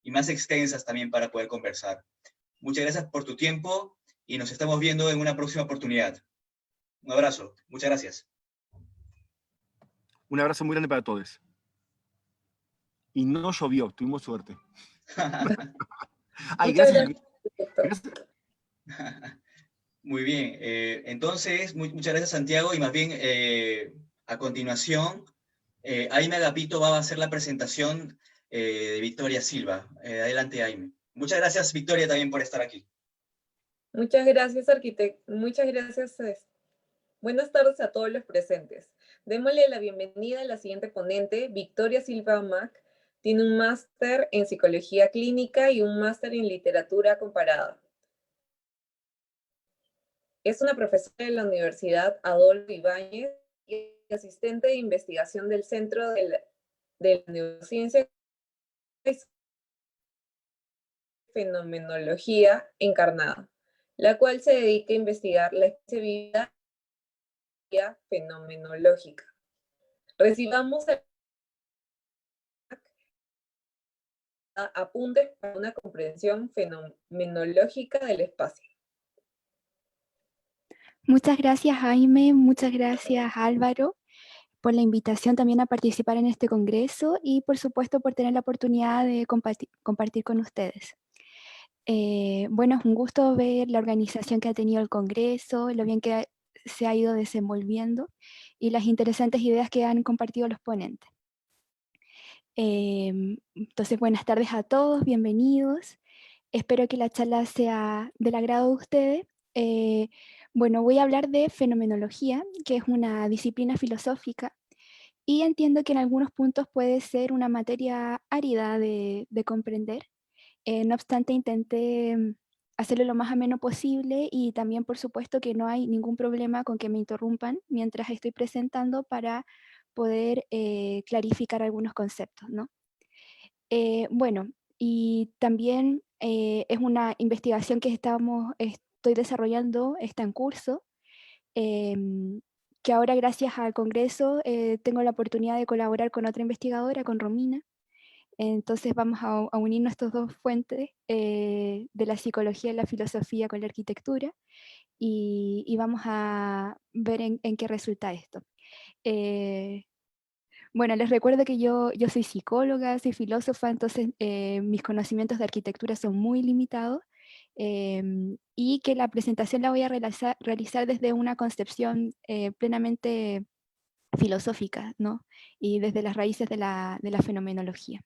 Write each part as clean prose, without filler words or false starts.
y más extensas también para poder conversar. Muchas gracias por tu tiempo y nos estamos viendo en una próxima oportunidad. Un abrazo. Muchas gracias. Un abrazo muy grande para todos. Y no llovió, tuvimos suerte. Ay, Muchas gracias. gracias. Muy bien. Entonces, muchas gracias, Santiago. Y más bien, a continuación, Aime Agapito va a hacer la presentación de Victoria Silva. Adelante, Aime. Muchas gracias, Victoria, también por estar aquí. Muchas gracias, arquitecto. Muchas gracias. Buenas tardes a todos los presentes. Démosle la bienvenida a la siguiente ponente, Victoria Silva Mac. Tiene un máster en Psicología Clínica y un máster en Literatura Comparada. Es una profesora de la Universidad Adolfo Ibáñez y asistente de investigación del Centro de Neurociencia y Fenomenología Encarnada, la cual se dedica a investigar la experiencia viva fenomenológica. Recibamos apuntes para una comprensión fenomenológica del espacio. Muchas gracias, Jaime, muchas gracias, Álvaro, por la invitación también a participar en este congreso y por supuesto por tener la oportunidad de compartir con ustedes. Bueno, es un gusto ver la organización que ha tenido el congreso, lo bien que se ha ido desenvolviendo y las interesantes ideas que han compartido los ponentes. Entonces, buenas tardes a todos, bienvenidos. Espero que la charla sea del agrado de ustedes. Bueno, voy a hablar de fenomenología, que es una disciplina filosófica, y entiendo que en algunos puntos puede ser una materia árida de comprender. No obstante, intenté hacerlo lo más ameno posible y también, por supuesto, que no hay ningún problema con que me interrumpan mientras estoy presentando para poder clarificar algunos conceptos, ¿no? Bueno, y también es una investigación que estoy desarrollando, está en curso, que ahora gracias al Congreso tengo la oportunidad de colaborar con otra investigadora, con Romina. Entonces vamos a unir nuestras dos fuentes de la psicología y la filosofía con la arquitectura y vamos a ver en qué resulta esto. Bueno, les recuerdo que yo soy psicóloga, soy filósofa, entonces mis conocimientos de arquitectura son muy limitados y que la presentación la voy a realizar desde una concepción plenamente filosófica, ¿no? Y desde las raíces de la fenomenología.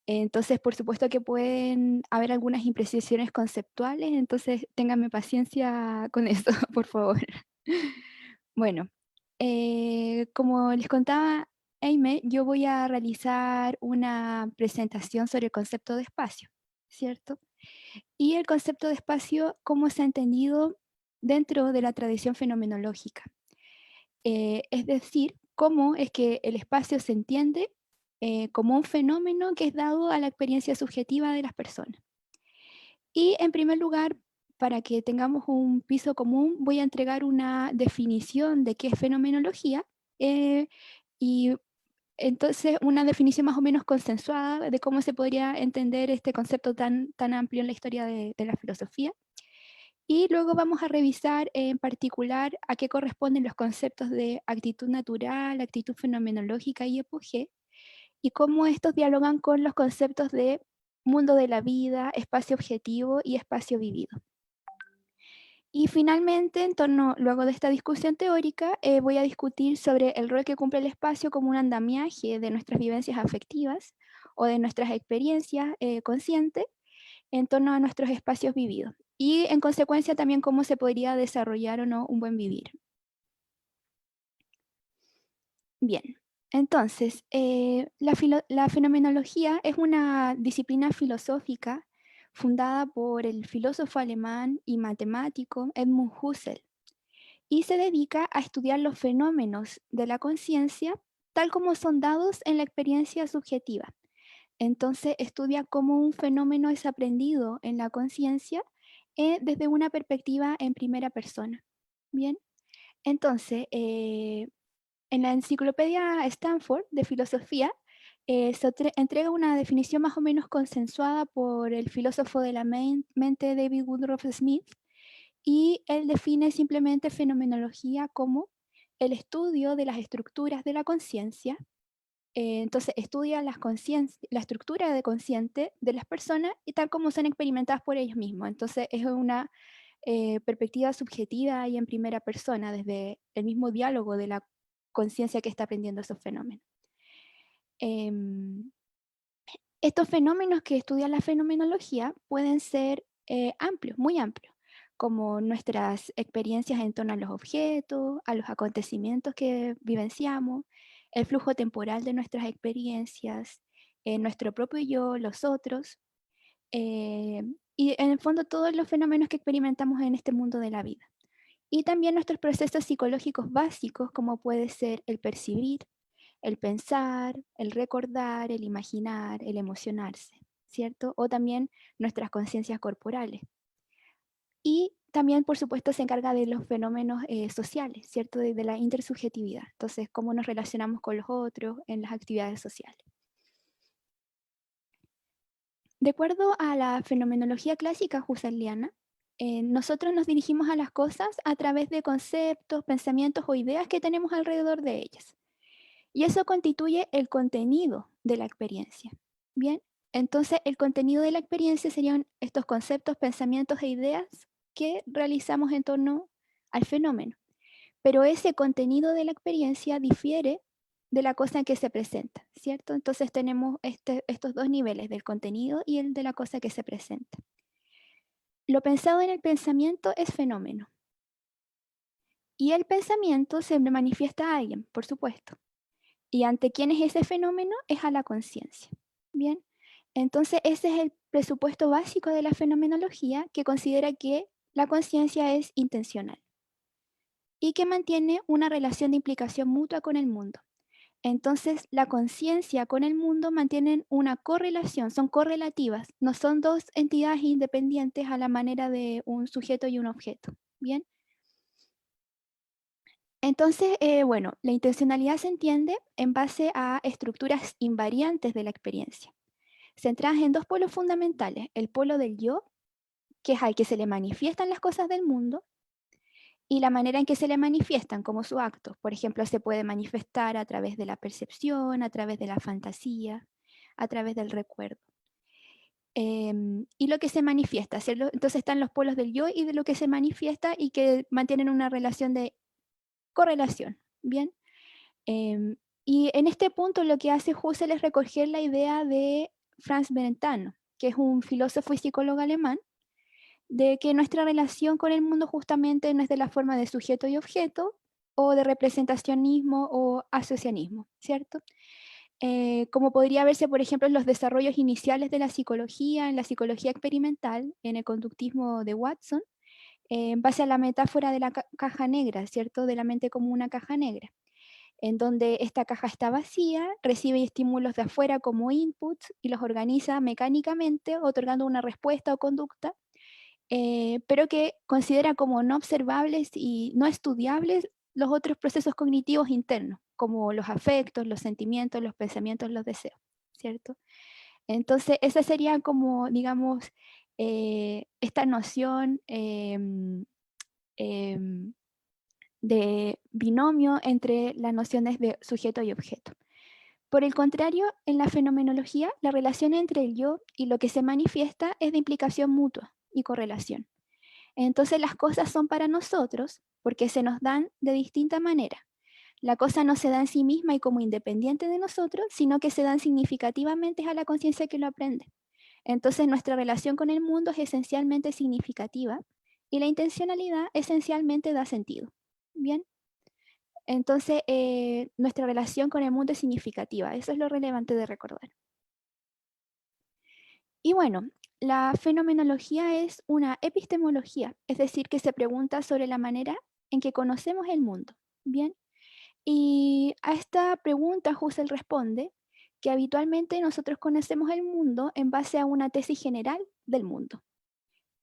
Entonces, por supuesto que pueden haber algunas imprecisiones conceptuales, entonces ténganme paciencia con eso, por favor. Bueno, como les contaba Aime, yo voy a realizar una presentación sobre el concepto de espacio, ¿cierto? Y el concepto de espacio, cómo se ha entendido dentro de la tradición fenomenológica. Es decir, cómo es que el espacio se entiende como un fenómeno que es dado a la experiencia subjetiva de las personas. Y en primer lugar, para que tengamos un piso común, voy a entregar una definición de qué es fenomenología y entonces una definición más o menos consensuada de cómo se podría entender este concepto tan amplio en la historia de la filosofía. Y luego vamos a revisar en particular a qué corresponden los conceptos de actitud natural, actitud fenomenológica y epogé, y cómo estos dialogan con los conceptos de mundo de la vida, espacio objetivo y espacio vivido. Y finalmente, luego de esta discusión teórica, voy a discutir sobre el rol que cumple el espacio como un andamiaje de nuestras vivencias afectivas o de nuestras experiencias conscientes en torno a nuestros espacios vividos. Y en consecuencia también cómo se podría desarrollar o no un buen vivir. Bien, entonces, la fenomenología es una disciplina filosófica fundada por el filósofo alemán y matemático Edmund Husserl, y se dedica a estudiar los fenómenos de la conciencia tal como son dados en la experiencia subjetiva. Entonces, estudia cómo un fenómeno es aprendido en la conciencia desde una perspectiva en primera persona. Bien, entonces, en la enciclopedia Stanford de filosofía entrega una definición más o menos consensuada por el filósofo de la mente David Woodrow Smith, y él define simplemente fenomenología como el estudio de las estructuras de la conciencia. Entonces estudia la estructura de consciente de las personas y tal como son experimentadas por ellos mismos. Entonces es una perspectiva subjetiva y en primera persona, desde el mismo diálogo de la conciencia que está aprendiendo esos fenómenos. Estos fenómenos que estudia la fenomenología pueden ser amplios, muy amplios, como nuestras experiencias en torno a los objetos, a los acontecimientos que vivenciamos, el flujo temporal de nuestras experiencias, nuestro propio yo, los otros, y en el fondo todos los fenómenos que experimentamos en este mundo de la vida. Y también nuestros procesos psicológicos básicos, como puede ser el percibir, el pensar, el recordar, el imaginar, el emocionarse, ¿cierto? O también nuestras conciencias corporales. Y también, por supuesto, se encarga de los fenómenos sociales, ¿cierto? De la intersubjetividad. Entonces, cómo nos relacionamos con los otros en las actividades sociales. De acuerdo a la fenomenología clásica husserliana, nosotros nos dirigimos a las cosas a través de conceptos, pensamientos o ideas que tenemos alrededor de ellas. Y eso constituye el contenido de la experiencia. Bien, entonces el contenido de la experiencia serían estos conceptos, pensamientos e ideas que realizamos en torno al fenómeno. Pero ese contenido de la experiencia difiere de la cosa en que se presenta, ¿cierto? Entonces tenemos estos dos niveles, del contenido y el de la cosa que se presenta. Lo pensado en el pensamiento es fenómeno. Y el pensamiento se manifiesta a alguien, por supuesto. ¿Y ante quién es ese fenómeno? Es a la conciencia. Bien, entonces ese es el presupuesto básico de la fenomenología, que considera que la conciencia es intencional y que mantiene una relación de implicación mutua con el mundo. Entonces la conciencia con el mundo mantienen una correlación, son correlativas, no son dos entidades independientes a la manera de un sujeto y un objeto. Bien. Entonces, bueno, la intencionalidad se entiende en base a estructuras invariantes de la experiencia, centradas en dos polos fundamentales: el polo del yo, que es al que se le manifiestan las cosas del mundo, y la manera en que se le manifiestan como su acto. Por ejemplo, se puede manifestar a través de la percepción, a través de la fantasía, a través del recuerdo. Y lo que se manifiesta, ¿cierto? Entonces están los polos del yo y de lo que se manifiesta y que mantienen una relación de correlación. Bien. Y en este punto lo que hace Husserl es recoger la idea de Franz Brentano, que es un filósofo y psicólogo alemán, de que nuestra relación con el mundo justamente no es de la forma de sujeto y objeto, o de representacionismo o asocianismo, ¿cierto? Como podría verse, por ejemplo, en los desarrollos iniciales de la psicología, en la psicología experimental, en el conductismo de Watson, en base a la metáfora de la caja negra, ¿cierto? De la mente como una caja negra, en donde esta caja está vacía, recibe estímulos de afuera como inputs y los organiza mecánicamente, otorgando una respuesta o conducta, pero que considera como no observables y no estudiables los otros procesos cognitivos internos, como los afectos, los sentimientos, los pensamientos, los deseos, ¿cierto? Entonces, esa sería como, digamos, esta noción de binomio entre las nociones de sujeto y objeto. Por el contrario, en la fenomenología, la relación entre el yo y lo que se manifiesta es de implicación mutua y correlación. Entonces las cosas son para nosotros porque se nos dan de distinta manera. La cosa no se da en sí misma y como independiente de nosotros, sino que se dan significativamente a la conciencia que lo aprende. Entonces nuestra relación con el mundo es esencialmente significativa y la intencionalidad esencialmente da sentido. Bien, entonces nuestra relación con el mundo es significativa. Eso es lo relevante de recordar. Y bueno, la fenomenología es una epistemología, es decir, que se pregunta sobre la manera en que conocemos el mundo. Bien, y a esta pregunta Husserl responde que habitualmente nosotros conocemos el mundo en base a una tesis general del mundo,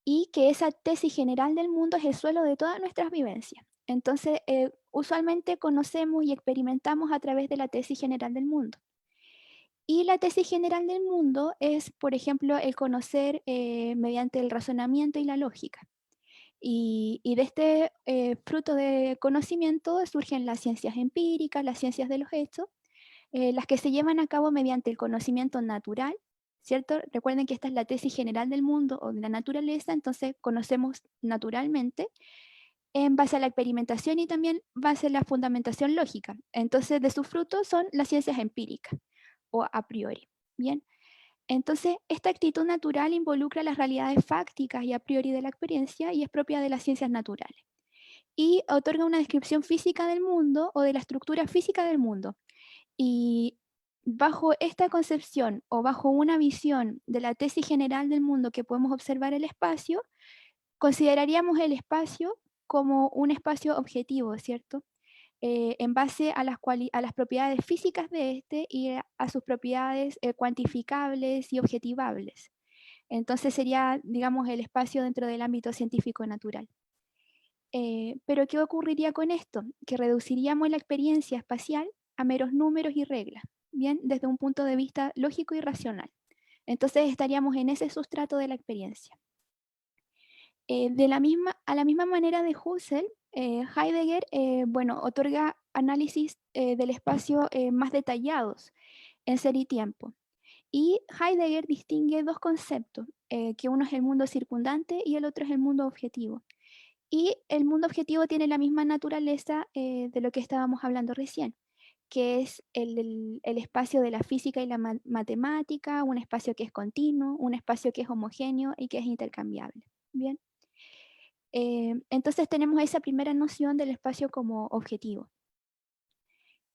y que esa tesis general del mundo es el suelo de todas nuestras vivencias. Entonces, usualmente conocemos y experimentamos a través de la tesis general del mundo. Y la tesis general del mundo es, por ejemplo, el conocer mediante el razonamiento y la lógica. Y de este fruto de conocimiento surgen las ciencias empíricas, las ciencias de los hechos, las que se llevan a cabo mediante el conocimiento natural, ¿cierto? Recuerden que esta es la tesis general del mundo o de la naturaleza, entonces conocemos naturalmente en base a la experimentación y también base a la fundamentación lógica. Entonces, de sus frutos son las ciencias empíricas o a priori, ¿bien? Entonces, esta actitud natural involucra las realidades fácticas y a priori de la experiencia y es propia de las ciencias naturales. Y otorga una descripción física del mundo o de la estructura física del mundo. Y bajo esta concepción o bajo una visión de la tesis general del mundo que podemos observar el espacio, consideraríamos el espacio como un espacio objetivo, ¿cierto? En base a a las propiedades físicas de este y a sus propiedades cuantificables y objetivables. Entonces sería, digamos, el espacio dentro del ámbito científico natural. Pero ¿qué ocurriría con esto? Que reduciríamos la experiencia espacial a meros números y reglas, ¿bien? Desde un punto de vista lógico y racional. Entonces estaríamos en ese sustrato de la experiencia. A la misma manera de Husserl, Heidegger, bueno, otorga análisis del espacio más detallados en ser y tiempo. Y Heidegger distingue dos conceptos, que uno es el mundo circundante y el otro es el mundo objetivo. Y el mundo objetivo tiene la misma naturaleza de lo que estábamos hablando recién, que es el espacio de la física y la matemática, un espacio que es continuo, un espacio que es homogéneo y que es intercambiable. Bien. Entonces tenemos esa primera noción del espacio como objetivo.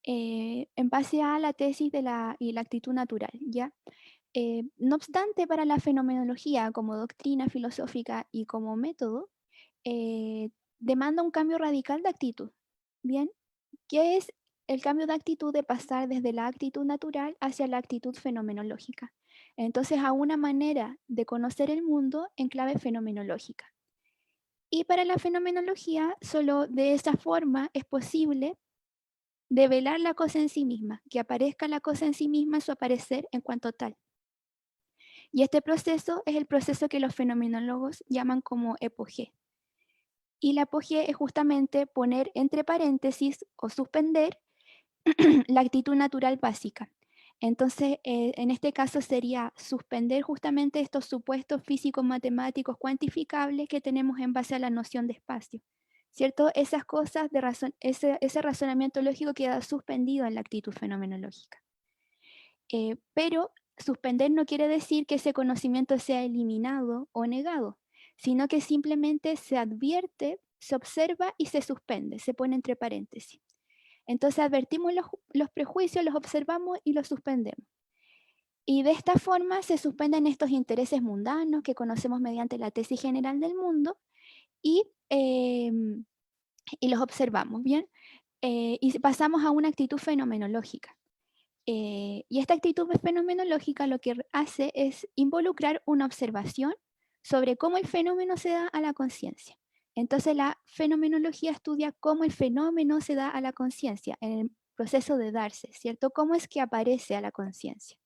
En base a la tesis y la actitud natural, ¿ya? No obstante, para la fenomenología como doctrina filosófica y como método, demanda un cambio radical de actitud, ¿bien? ¿Qué es el cambio de actitud de pasar desde la actitud natural hacia la actitud fenomenológica? Entonces, a una manera de conocer el mundo en clave fenomenológica. Y para la fenomenología, solo de esa forma es posible develar la cosa en sí misma, que aparezca la cosa en sí misma en su aparecer en cuanto tal. Y este proceso es el proceso que los fenomenólogos llaman como epogé. Y la apogé es justamente poner entre paréntesis o suspender la actitud natural básica. Entonces, en este caso sería suspender justamente estos supuestos físicos matemáticos cuantificables que tenemos en base a la noción de espacio, ¿cierto? Esas cosas, ese razonamiento lógico queda suspendido en la actitud fenomenológica. Pero suspender no quiere decir que ese conocimiento sea eliminado o negado, sino que simplemente se advierte, se observa y se suspende, se pone entre paréntesis. Entonces advertimos los prejuicios, los observamos y los suspendemos. Y de esta forma se suspenden estos intereses mundanos que conocemos mediante la tesis general del mundo y los observamos, ¿bien? Y pasamos a una actitud fenomenológica. Y esta actitud fenomenológica lo que hace es involucrar una observación sobre cómo el fenómeno se da a la conciencia. Entonces la fenomenología estudia cómo el fenómeno se da a la conciencia en el proceso de darse, ¿cierto? ¿Cómo es que aparece a la conciencia?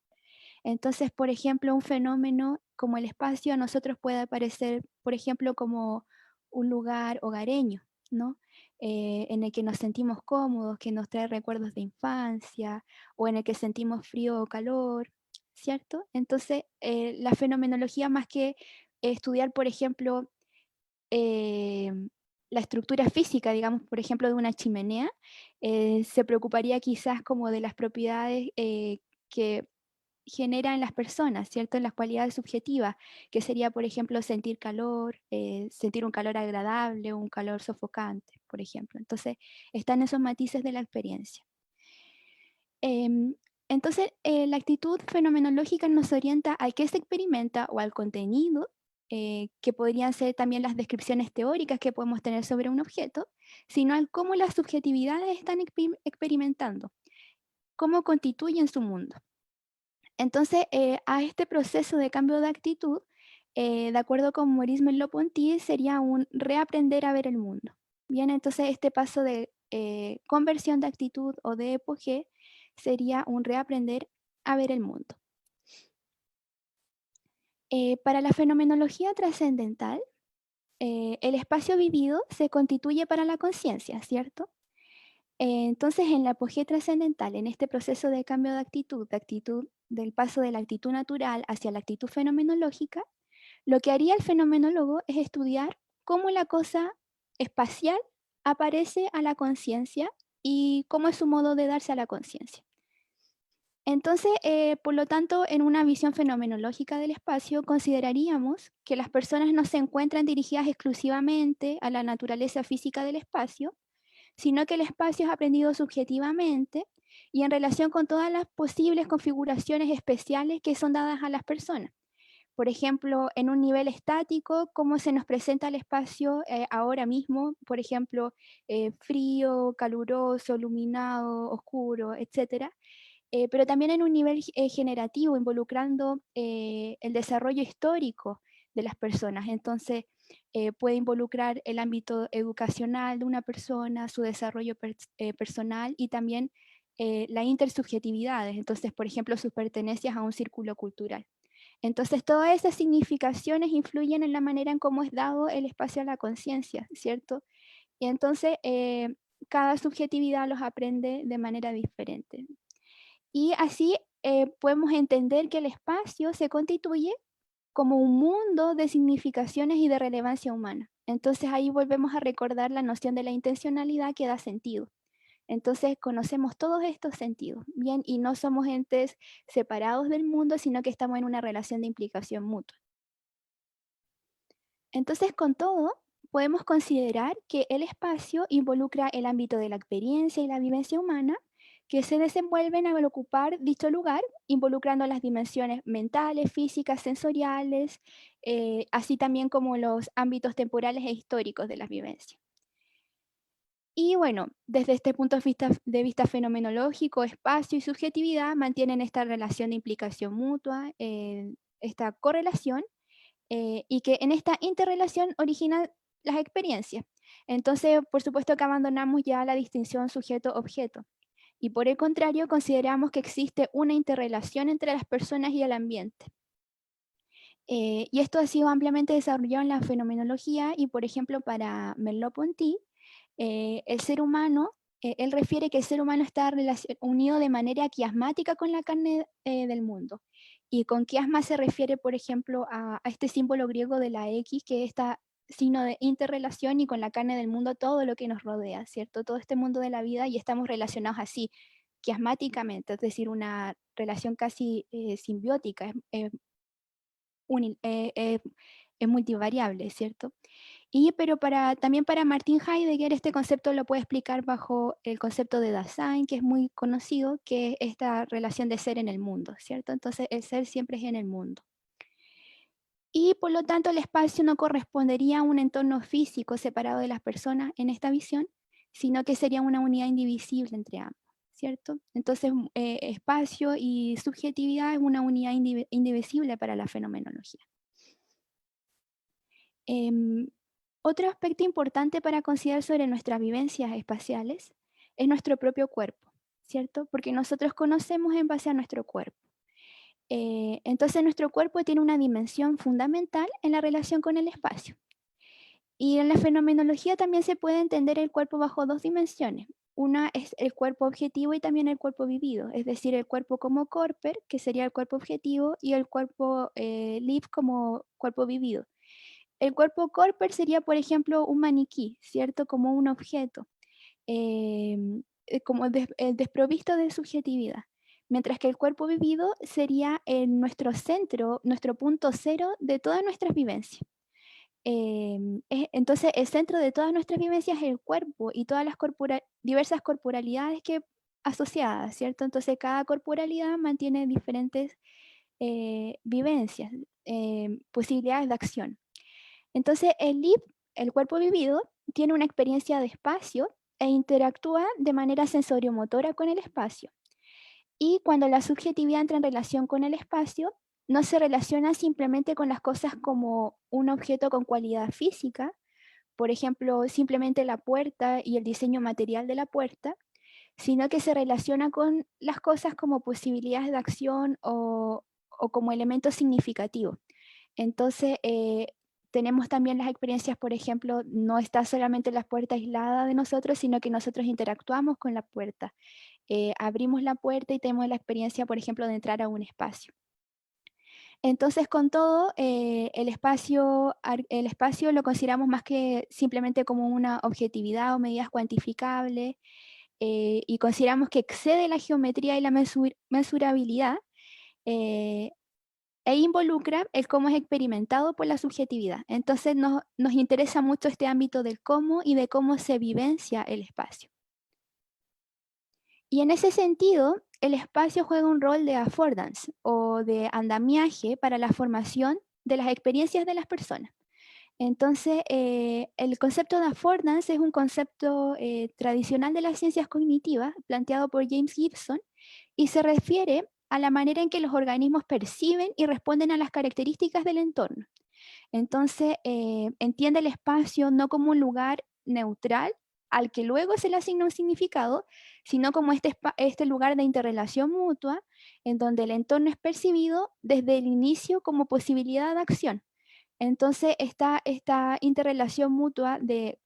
Entonces, por ejemplo, un fenómeno como el espacio a nosotros puede aparecer, por ejemplo, como un lugar hogareño, ¿no? En el que nos sentimos cómodos, que nos trae recuerdos de infancia, o en el que sentimos frío o calor, ¿cierto? Entonces, la fenomenología, más que estudiar, por ejemplo, la estructura física, digamos, por ejemplo, de una chimenea, se preocuparía quizás como de las propiedades que genera en las personas, ¿cierto? En las cualidades subjetivas, que sería, por ejemplo, sentir calor, sentir un calor agradable o un calor sofocante, por ejemplo. Entonces, están esos matices de la experiencia. Entonces, la actitud fenomenológica nos orienta al qué se experimenta o al contenido, que podrían ser también las descripciones teóricas que podemos tener sobre un objeto, sino al cómo las subjetividades están experimentando, cómo constituyen su mundo. Entonces, a este proceso de cambio de actitud, de acuerdo con Maurice Merleau-Ponty, sería un reaprender a ver el mundo. Bien, entonces este paso de conversión de actitud o de epogé sería un reaprender a ver el mundo. Para la fenomenología trascendental, el espacio vivido se constituye para la conciencia, ¿cierto? Entonces, en la apogea trascendental, en este proceso de cambio de actitud del paso de la actitud natural hacia la actitud fenomenológica, lo que haría el fenomenólogo es estudiar cómo la cosa espacial aparece a la conciencia y cómo es su modo de darse a la conciencia. Entonces, por lo tanto, en una visión fenomenológica del espacio, consideraríamos que las personas no se encuentran dirigidas exclusivamente a la naturaleza física del espacio, sino que el espacio es aprendido subjetivamente y en relación con todas las posibles configuraciones especiales que son dadas a las personas. Por ejemplo, en un nivel estático, cómo se nos presenta el espacio ahora mismo, por ejemplo, frío, caluroso, iluminado, oscuro, etc. Pero también en un nivel generativo, involucrando el desarrollo histórico de las personas. Entonces, puede involucrar el ámbito educacional de una persona, su desarrollo personal y también las intersubjetividades. Entonces, por ejemplo, sus pertenencias a un círculo cultural. Entonces, todas esas significaciones influyen en la manera en cómo es dado el espacio a la conciencia, ¿cierto? Y entonces, cada subjetividad los aprende de manera diferente. Y así podemos entender que el espacio se constituye como un mundo de significaciones y de relevancia humana. Entonces ahí volvemos a recordar la noción de la intencionalidad que da sentido. Entonces conocemos todos estos sentidos, ¿bien? Y no somos entes separados del mundo, sino que estamos en una relación de implicación mutua. Entonces, con todo, podemos considerar que el espacio involucra el ámbito de la experiencia y la vivencia humana que se desenvuelven al ocupar dicho lugar, involucrando las dimensiones mentales, físicas, sensoriales, así también como los ámbitos temporales e históricos de las vivencias. Y bueno, desde este punto de vista fenomenológico, espacio y subjetividad mantienen esta relación de implicación mutua, esta correlación, y que en esta interrelación originan las experiencias. Entonces, por supuesto que abandonamos ya la distinción sujeto-objeto. Y por el contrario, consideramos que existe una interrelación entre las personas y el ambiente. Y esto ha sido ampliamente desarrollado en la fenomenología y, por ejemplo, para Merleau-Ponty, el ser humano, él refiere que el ser humano está unido de manera quiasmática con la carne del mundo. Y con quiasma se refiere, por ejemplo, a este símbolo griego de la X, que es este signo de interrelación, y con la carne del mundo todo lo que nos rodea, ¿cierto? Todo este mundo de la vida, y estamos relacionados así, quiasmáticamente, es decir, una relación casi simbiótica, es multivariable, ¿cierto? Pero también para Martin Heidegger este concepto lo puede explicar bajo el concepto de Dasein, que es muy conocido, que es esta relación de ser en el mundo, ¿cierto? Entonces el ser siempre es en el mundo. Y por lo tanto el espacio no correspondería a un entorno físico separado de las personas en esta visión, sino que sería una unidad indivisible entre ambos, ¿cierto? Entonces espacio y subjetividad es una unidad indivisible para la fenomenología. Otro aspecto importante para considerar sobre nuestras vivencias espaciales es nuestro propio cuerpo, ¿cierto? Porque nosotros conocemos en base a nuestro cuerpo. Entonces nuestro cuerpo tiene una dimensión fundamental en la relación con el espacio. Y en la fenomenología también se puede entender el cuerpo bajo dos dimensiones. Una es el cuerpo objetivo y también el cuerpo vivido, es decir, el cuerpo como corper, que sería el cuerpo objetivo, y el cuerpo live como cuerpo vivido. El cuerpo corper sería, por ejemplo, un maniquí, ¿cierto? Como un objeto, como desprovisto de subjetividad. Mientras que el cuerpo vivido sería nuestro centro, nuestro punto cero de todas nuestras vivencias. Entonces, el centro de todas nuestras vivencias es el cuerpo y todas las diversas corporalidades asociadas, ¿cierto? Entonces, cada corporalidad mantiene diferentes vivencias, posibilidades de acción. Entonces, el LIV, el cuerpo vivido, tiene una experiencia de espacio e interactúa de manera sensoriomotora con el espacio. Y cuando la subjetividad entra en relación con el espacio, no se relaciona simplemente con las cosas como un objeto con cualidad física, por ejemplo, simplemente la puerta y el diseño material de la puerta, sino que se relaciona con las cosas como posibilidades de acción o como elementos significativos. Entonces, tenemos también las experiencias, por ejemplo, no está solamente la puerta aislada de nosotros, sino que nosotros interactuamos con la puerta. Abrimos la puerta y tenemos la experiencia, por ejemplo, de entrar a un espacio. Entonces, con todo, el espacio lo consideramos más que simplemente como una objetividad o medidas cuantificables, y consideramos que excede la geometría y la mesurabilidad, eh, e involucra el cómo es experimentado por la subjetividad. Entonces nos interesa mucho este ámbito del cómo y de cómo se vivencia el espacio. Y en ese sentido, el espacio juega un rol de affordance o de andamiaje para la formación de las experiencias de las personas. Entonces, el concepto de affordance es un concepto tradicional de las ciencias cognitivas planteado por James Gibson y se refiere a la manera en que los organismos perciben y responden a las características del entorno. Entonces, entiende el espacio no como un lugar neutral al que luego se le asigna un significado, sino como este lugar de interrelación mutua en donde el entorno es percibido desde el inicio como posibilidad de acción. Entonces, esta interrelación mutua de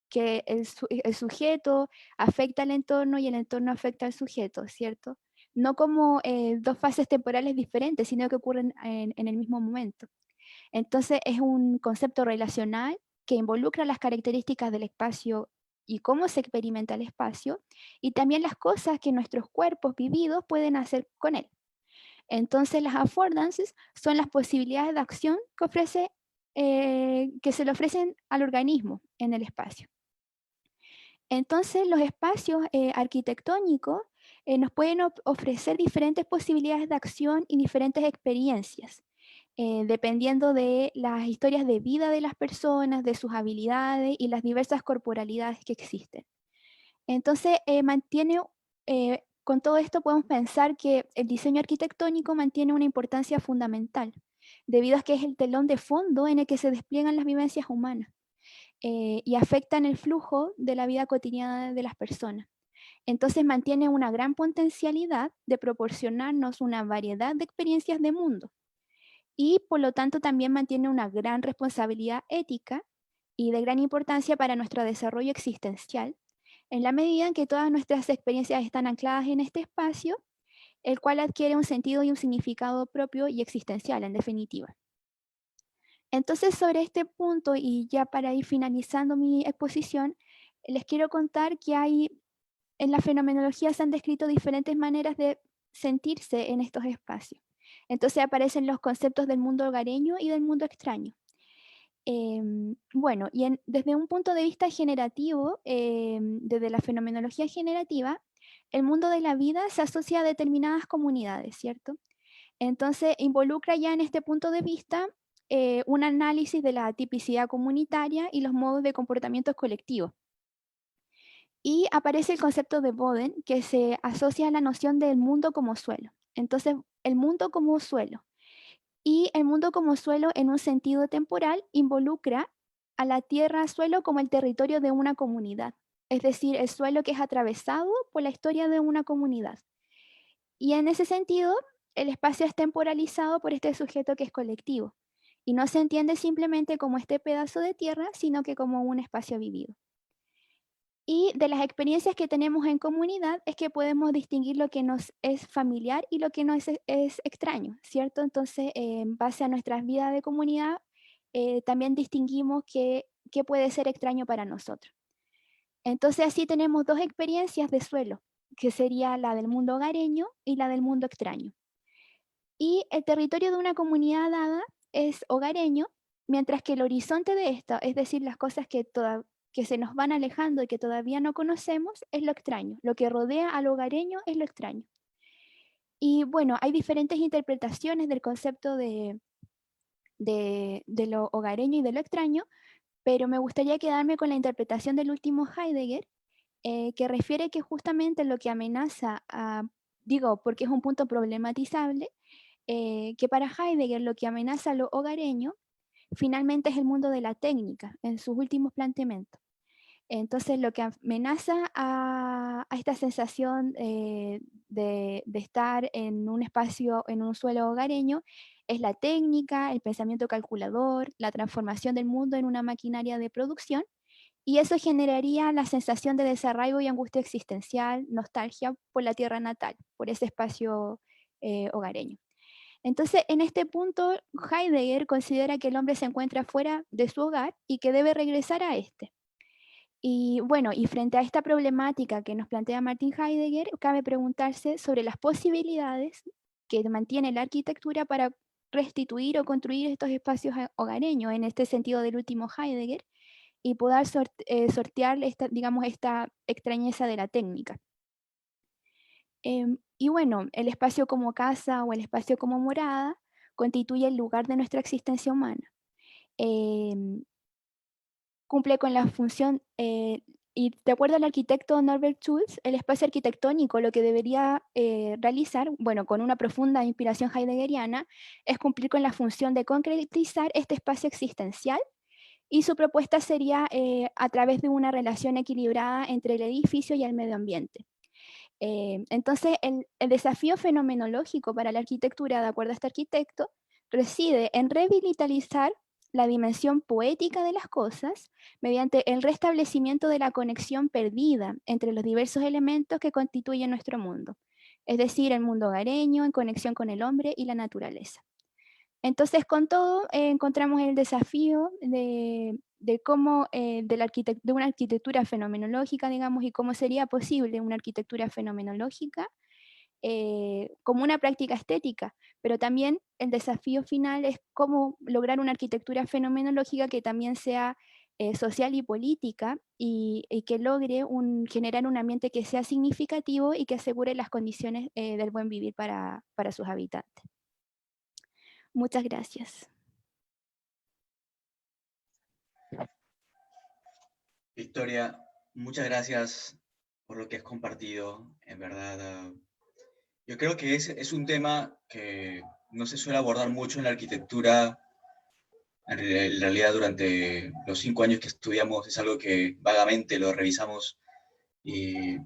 que el sujeto afecta al entorno y el entorno afecta al sujeto, ¿cierto? No como dos fases temporales diferentes, sino que ocurren en el mismo momento. Entonces, es un concepto relacional que involucra las características del espacio y cómo se experimenta el espacio, y también las cosas que nuestros cuerpos vividos pueden hacer con él. Entonces, las affordances son las posibilidades de acción que se le ofrecen al organismo en el espacio. Entonces, los espacios arquitectónicos nos pueden ofrecer diferentes posibilidades de acción y diferentes experiencias, dependiendo de las historias de vida de las personas, de sus habilidades y las diversas corporalidades que existen. Entonces, con todo esto podemos pensar que el diseño arquitectónico mantiene una importancia fundamental, debido a que es el telón de fondo en el que se despliegan las vivencias humanas, y afectan el flujo de la vida cotidiana de las personas. Entonces mantiene una gran potencialidad de proporcionarnos una variedad de experiencias de mundo, y por lo tanto también mantiene una gran responsabilidad ética y de gran importancia para nuestro desarrollo existencial, en la medida en que todas nuestras experiencias están ancladas en este espacio, el cual adquiere un sentido y un significado propio y existencial, en definitiva. Entonces, sobre este punto, y ya para ir finalizando mi exposición, les quiero contar que en la fenomenología se han descrito diferentes maneras de sentirse en estos espacios. Entonces aparecen los conceptos del mundo hogareño y del mundo extraño. Bueno, y desde un punto de vista generativo, desde la fenomenología generativa, el mundo de la vida se asocia a determinadas comunidades, ¿cierto? Entonces involucra ya en este punto de vista un análisis de la tipicidad comunitaria y los modos de comportamientos colectivos. Y aparece el concepto de Boden, que se asocia a la noción del mundo como suelo. Entonces, el mundo como suelo. Y el mundo como suelo, en un sentido temporal, involucra a la tierra-suelo como el territorio de una comunidad, es decir, el suelo que es atravesado por la historia de una comunidad. Y en ese sentido, el espacio es temporalizado por este sujeto que es colectivo, y no se entiende simplemente como este pedazo de tierra, sino que como un espacio vivido. Y de las experiencias que tenemos en comunidad es que podemos distinguir lo que nos es familiar y lo que nos es extraño, ¿cierto? Entonces, en base a nuestras vidas de comunidad, también distinguimos qué puede ser extraño para nosotros. Entonces, así tenemos dos experiencias de suelo, que sería la del mundo hogareño y la del mundo extraño. Y el territorio de una comunidad dada es hogareño, mientras que el horizonte de esta, es decir, las cosas que se nos van alejando y que todavía no conocemos, es lo extraño. Lo que rodea al hogareño es lo extraño. Y bueno, hay diferentes interpretaciones del concepto de lo hogareño y de lo extraño, pero me gustaría quedarme con la interpretación del último Heidegger, que refiere que justamente lo que amenaza digo, porque es un punto problematizable, que para Heidegger lo que amenaza a lo hogareño finalmente es el mundo de la técnica en sus últimos planteamientos. Entonces, lo que amenaza a esta sensación de estar en un espacio, en un suelo hogareño, es la técnica, el pensamiento calculador, la transformación del mundo en una maquinaria de producción, y eso generaría la sensación de desarraigo y angustia existencial, nostalgia por la tierra natal, por ese espacio hogareño. Entonces, en este punto, Heidegger considera que el hombre se encuentra fuera de su hogar y que debe regresar a este. Y bueno, y frente a esta problemática que nos plantea Martin Heidegger, cabe preguntarse sobre las posibilidades que mantiene la arquitectura para restituir o construir estos espacios hogareños, en este sentido del último Heidegger, y poder sortear esta, digamos, esta extrañeza de la técnica. Y bueno, el espacio como casa o el espacio como morada constituye el lugar de nuestra existencia humana. Cumple con la función, y de acuerdo al arquitecto Norbert Schulz, el espacio arquitectónico lo que debería realizar, bueno, con una profunda inspiración heideggeriana, es cumplir con la función de concretizar este espacio existencial, y su propuesta sería a través de una relación equilibrada entre el edificio y el medio ambiente. Entonces, el desafío fenomenológico para la arquitectura, de acuerdo a este arquitecto, reside en revitalizar la dimensión poética de las cosas mediante el restablecimiento de la conexión perdida entre los diversos elementos que constituyen nuestro mundo, es decir, el mundo hogareño en conexión con el hombre y la naturaleza. Entonces, con todo, encontramos el desafío de cómo, de una arquitectura fenomenológica, digamos, y cómo sería posible una arquitectura fenomenológica como una práctica estética, pero también el desafío final es cómo lograr una arquitectura fenomenológica que también sea social y política, y que logre generar un ambiente que sea significativo y que asegure las condiciones del buen vivir para sus habitantes. Muchas gracias. Victoria, muchas gracias por lo que has compartido. En verdad, yo creo que es un tema que no se suele abordar mucho en la arquitectura. En realidad, durante los 5 años que estudiamos es algo que vagamente lo revisamos, y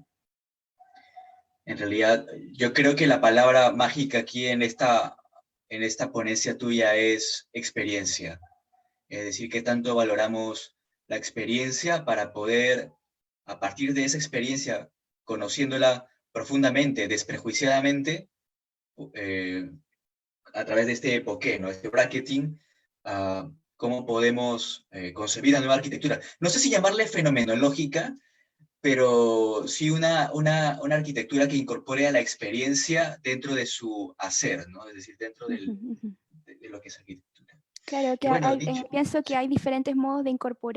en realidad yo creo que la palabra mágica aquí en esta ponencia tuya es experiencia. Es decir, qué tanto valoramos la experiencia para poder, a partir de esa experiencia, conociéndola profundamente, desprejuiciadamente, a través de este porqué, ¿no? Este bracketing, cómo podemos concebir una nueva arquitectura. No sé si llamarle fenomenológica, pero sí una arquitectura que incorpore a la experiencia dentro de su hacer, ¿no? Es decir, dentro de lo que es arquitectura. Claro, Y que bueno, dicho, pienso que hay diferentes modos de incorporar